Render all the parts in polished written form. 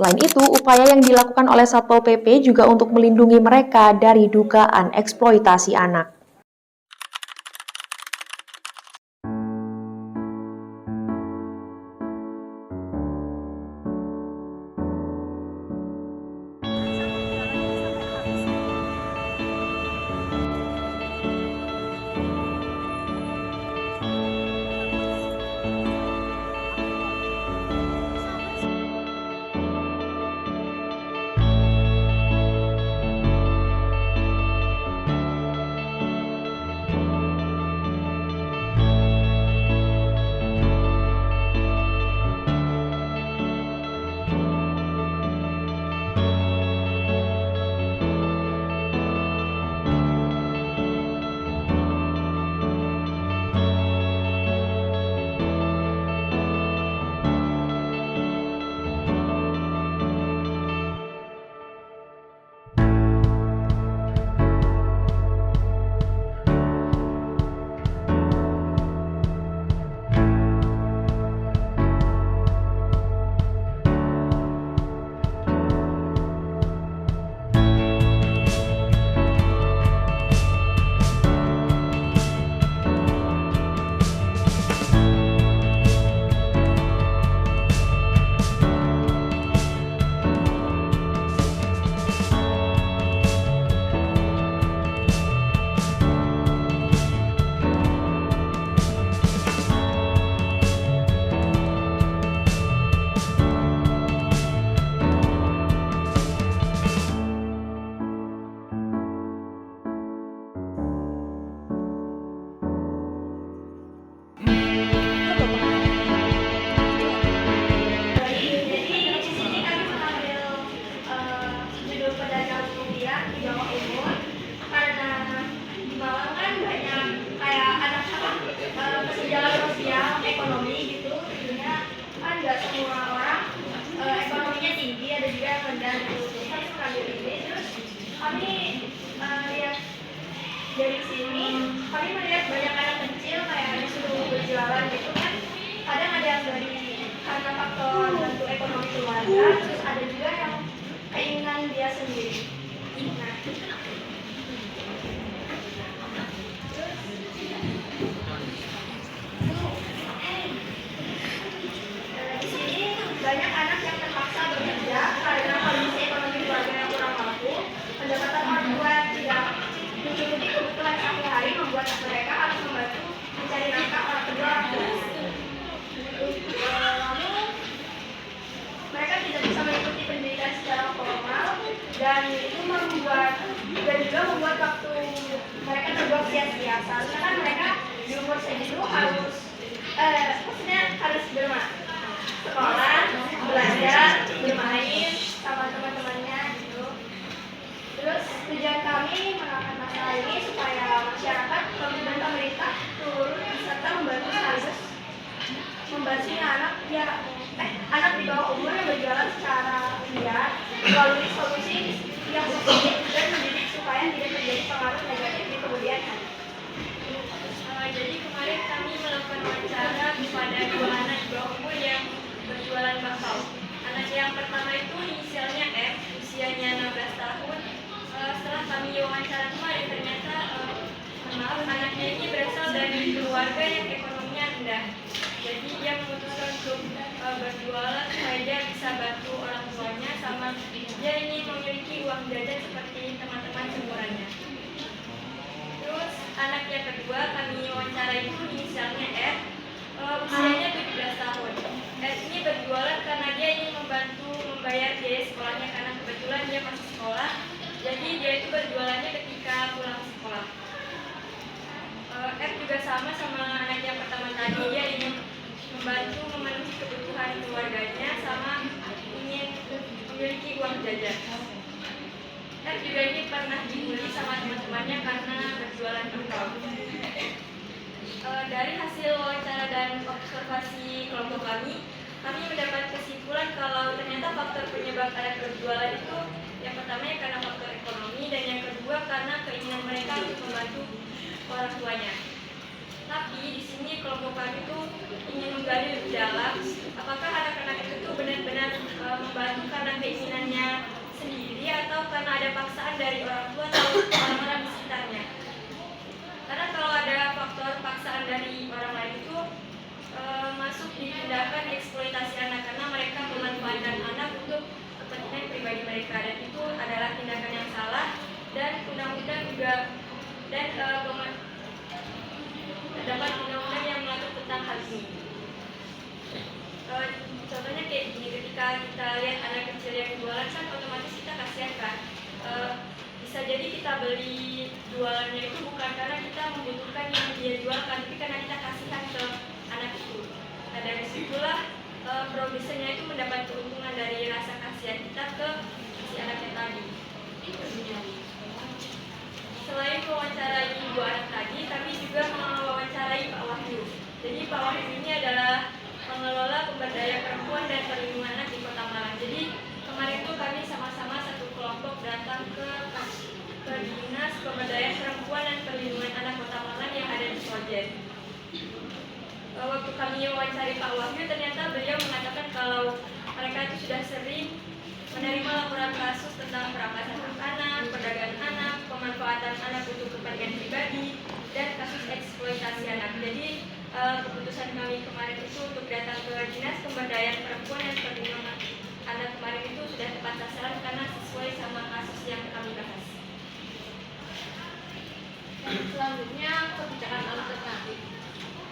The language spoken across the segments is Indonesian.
Selain itu, upaya yang dilakukan oleh Satpol PP juga untuk melindungi mereka dari dugaan eksploitasi anak. Dari sini kami melihat banyak anak kecil kayak disuruh berjualan gitu kan, kadang ada yang dari karena faktor bantu ekonomi keluarga, terus ada juga yang keinginan dia sendiri. Nah, di sini banyak anak yang terpaksa bekerja karena kondisi ekonomi keluarga yang kurang mampu, pendapatan orang tua yang tidak mencukupi kebutuhan sehari-hari membuat mereka harus membantu mencari nafkah orang kedua orang tua. Lalu mereka tidak bisa mengikuti pendidikan secara formal dan itu juga membuat waktu mereka terbuang sia-sia. Seharusnya kan mereka di umur segitu harus sekolah, belajar, bermain sama teman-temannya gitu. Terus tujuan kami mengangkat masalah ini supaya masyarakat dan pemerintah turun serta membantu anak di bawah umur yang berjalan secara liar melalui solusi yang positif dan mendidik supaya tidak terjadi pengaruh negatif di kemudian hari. Jadi kemarin kami melakukan wawancara kepada dua anak di bawah umur yang berjualan bakpao. Anak yang pertama itu inisialnya M, usianya 16 tahun. Setelah kami wawancara kemarin ternyata anaknya ini berasal dari keluarga yang ekonominya rendah. Jadi dia memutuskan untuk berjualan supaya dia bisa bantu orang tuanya sama dia ingin memiliki uang jajan seperti teman-teman seumurannya. Terus anak yang kedua kami wawancara itu inisialnya F, usianya 17 tahun. F ini berjualan karena dia ingin membantu membayar biaya sekolahnya karena kebetulan dia masih sekolah. Jadi dia itu berjualannya ketika pulang sekolah. F juga sama anak yang pertama tadi, dia ingin membantu memenuhi kebutuhan keluarganya sama ingin memiliki uang jajan. F juga ini pernah dibully sama teman-temannya karena berjualan bakpao. Dari hasil wawancara dan observasi kelompok kami mendapat kesimpulan kalau ternyata faktor penyebab anak berjualan itu yang pertama karena faktor ekonomi dan yang kedua karena keinginan mereka untuk membantu orang tuanya. Tapi di sini kelompok kami ingin menggali lebih dalam apakah anak-anak itu benar-benar membantu karena paksaan dari orang tua atau orang-orang di sekitarnya. Karena kalau ada faktor paksaan dari orang lain itu masuk di tindakan eksploitasi anak, karena mereka memanfaatkan anak untuk kepentingan pribadi mereka, dan itu adalah tindakan yang salah, dan undang-undang juga dan terdapat undang-undang yang mengatur tentang hal ini. Contohnya kayak gini, ketika kita lihat anak kecil yang jualan kan otomatis kita kasihan kan. Bisa jadi kita beli jualannya itu bukan karena kita membutuhkan yang dia jualkan, tapi karena kita kasihan ke anak itu. Nah, dari situlah produsennya itu mendapat keuntungan dari rasa kasihan kita ke si anaknya tadi. Selain mewawancarai ibu anak tadi, kami juga mewawancarai Pak Wahyu. Jadi Pak Wahyu ini adalah pengelola pemberdayaan perempuan dan perlindungan anak di Kota Malang. Jadi kemarin itu kami sama-sama satu kelompok datang ke Dinas Pemberdayaan Perempuan dan Perlindungan Anak Kota Malang yang ada di Sojen. Waktu kami wawancari Pak Wahyu, ternyata beliau mengatakan kalau mereka itu sudah sering menerima laporan kasus tentang perampasan anak, perdagangan anak, pemanfaatan anak untuk kepentingan pribadi, dan kasus eksploitasi anak. Jadi keputusan kami kemarin itu untuk datang ke Dinas Pemberdayaan Perempuan dan Perlindungan Anak kemarin itu sudah tepat sasaran karena sesuai sama kasus yang kami bahas. Selanjutnya, kebijakan alternatif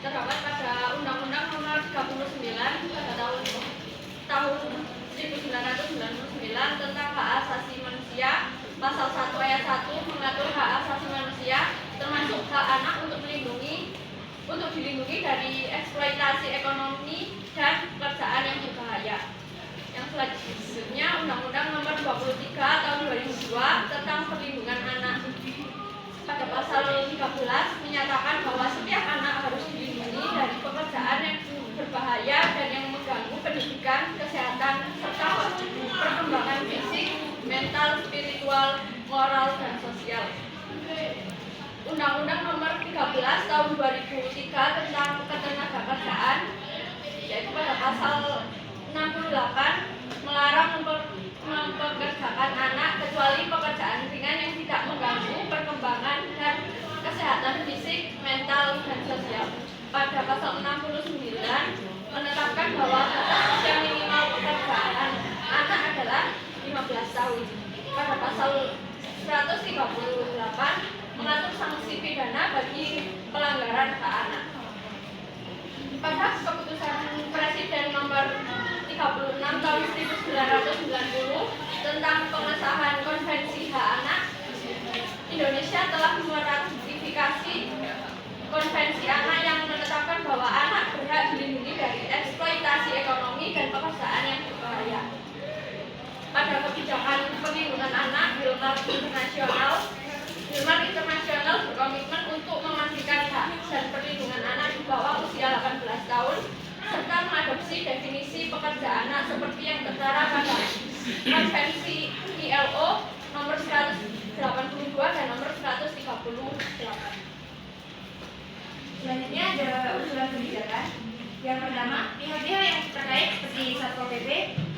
terdapat pada Undang-Undang Nomor 39 pada tahun 1999 tentang hak asasi manusia. Pasal 1 ayat 1 mengatur hak asasi manusia termasuk hak anak untuk dilindungi dari eksploitasi ekonomi dan pekerjaan yang berbahaya. Yang selanjutnya Undang-Undang Nomor 23 tahun 2002 tentang perlindungan anak. Pada pasal 13 menyatakan bahwa setiap anak harus dilindungi dari pekerjaan yang berbahaya dan yang mengganggu pendidikan, kesehatan, serta perkembangan fisik, mental, spiritual, moral, dan sosial. Undang-Undang Nomor 13 tahun 2003 tentang ketenagakerjaan, yaitu pada pasal 68 melarang mempekerjakan anak kecuali pekerjaan ringan yang tidak mengganggu perkembangan dan kesehatan fisik, mental, dan sosial. Pada pasal 69 menetapkan bahwa batas usia minimal pekerjaan anak adalah 15 tahun. Pada pasal 138 mengatur sanksi pidana bagi pelanggaran hak anak. Pada keputusan Presiden Nomor 36 tahun 1990 tentang pengesahan Konvensi Hak Anak, Indonesia telah meratifikasi Konvensi Anak yang menetapkan bahwa anak berhak dilindungi dari eksploitasi ekonomi dan pekerjaan yang berbahaya. Pada kebijakan perlindungan anak, Hilmar Internasional berkomitmen untuk memastikan hak dan perlindungan anak di bawah usia 18 tahun serta mengadopsi definisi pekerja anak seperti yang tertera pada Konvensi ILO nomor 182 dan nomor 138. Selanjutnya ada usulan kebijakan. Yang pertama, pihak-pihak yang terkait seperti Satpol PP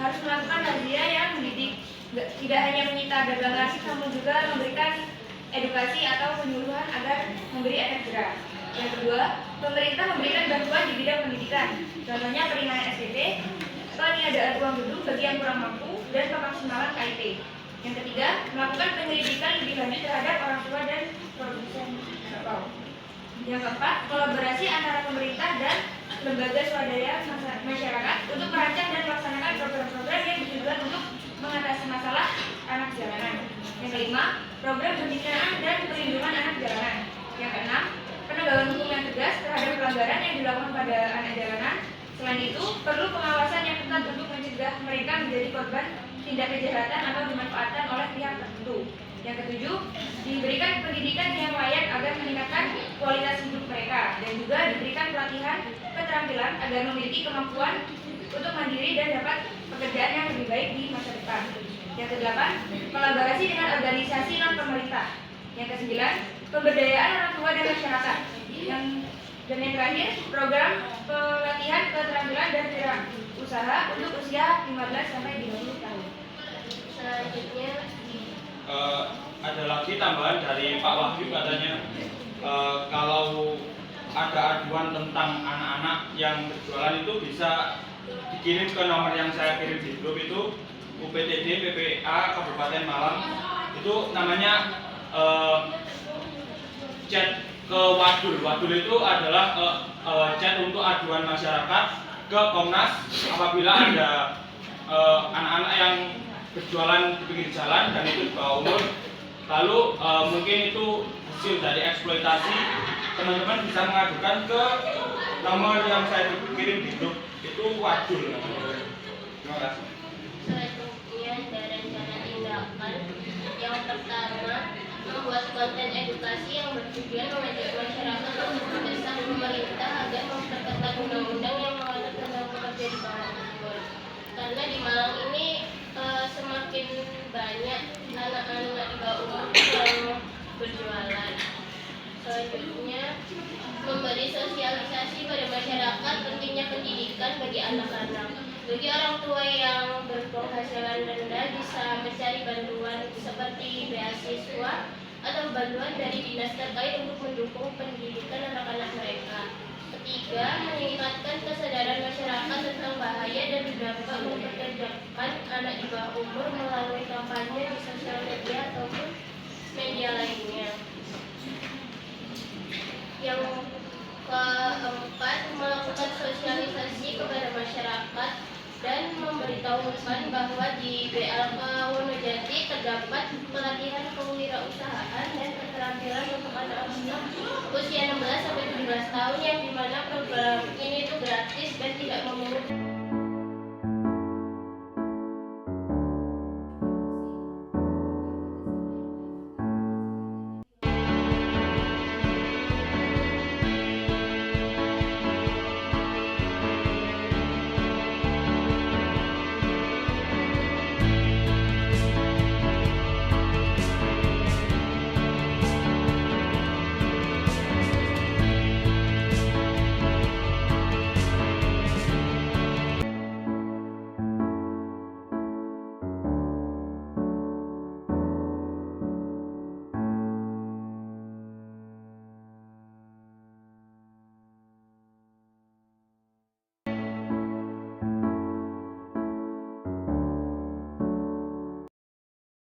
harus melakukan razia yang mendidik, tidak hanya menyita dagang klasik namun juga memberikan edukasi atau penyuluhan agar memberi efek jerah. Yang kedua, pemerintah memberikan bantuan di bidang pendidikan, contohnya peringanan SPP, peniadaan uang gedung bagi yang kurang mampu, dan pemaksimalan KIP. Yang ketiga, melakukan penyelidikan lebih lanjut terhadap orang tua dan produsen kerbau. Yang keempat, kolaborasi antara pemerintah dan lembaga swadaya masyarakat untuk merancang dan melaksanakan program-program yang bertujuan untuk mengatasi masalah anak jalanan. Yang kelima, program pembinaan dan perlindungan anak jalanan. Yang keenam, penegakan hukum yang tegas terhadap pelanggaran yang dilakukan pada anak jalanan. Selain itu, perlu pengawasan yang ketat untuk mencegah mereka menjadi korban tindak kejahatan atau dimanfaatkan oleh pihak tertentu. Yang ketujuh, diberikan pendidikan yang layak agar meningkatkan kualitas hidup mereka dan juga diberikan pelatihan keterampilan agar memiliki kemampuan untuk mandiri dan dapat pekerjaan yang lebih baik di masa depan. Yang kedelapan, kolaborasi dengan organisasi non-pemerintah. Yang kesembilan, pemberdayaan orang tua dan masyarakat. Dan yang terakhir, program pelatihan keterampilan dan wirausaha untuk usia 15 sampai 20 tahun. Selanjutnya ada lagi tambahan dari Pak Wahyu katanya kalau ada aduan tentang anak-anak yang berjualan itu bisa dikirim ke nomor yang saya kirim di grup itu UPTD PPA Kabupaten Malang. Itu namanya chat ke Wadul. Wadul itu adalah chat untuk aduan masyarakat ke Komnas apabila ada anak-anak yang berjualan di pinggir jalan dan itu di bawah umur, lalu mungkin itu hasil dari eksploitasi, teman-teman bisa mengadukan ke nomor yang saya kirim di grup itu Wadul. Terima kasih. Selanjutnya ada rencana tindakan. Yang pertama, membuat konten edukasi yang bertujuan mengajak masyarakat untuk mendesak pemerintah agar memperketat undang-undang yang mengatur tentang pekerja di bawah umur. Karena di Malang ini semakin banyak anak-anak di bawah umur yang berjualan. Selanjutnya, memberi sosialisasi pada masyarakat pentingnya pendidikan bagi anak-anak. Bagi orang tua yang berpenghasilan rendah bisa mencari bantuan seperti beasiswa atau bantuan dari dinas terkait untuk mendukung pendidikan anak-anak mereka. Ketiga, meningkatkan kesadaran masyarakat tentang bahaya dan dampak mempekerjakan anak di bawah umur melalui kampanye di sosial media ataupun media lainnya. Yang keempat, melakukan sosialisasi kepada masyarakat dan memberitahukan bahwa di BLK Wonojati terdapat pelatihan kewirausahaan dan keterampilan untuk anak-anak usia 16 sampai 17 tahun yang dimana program ini itu gratis dan tidak memungut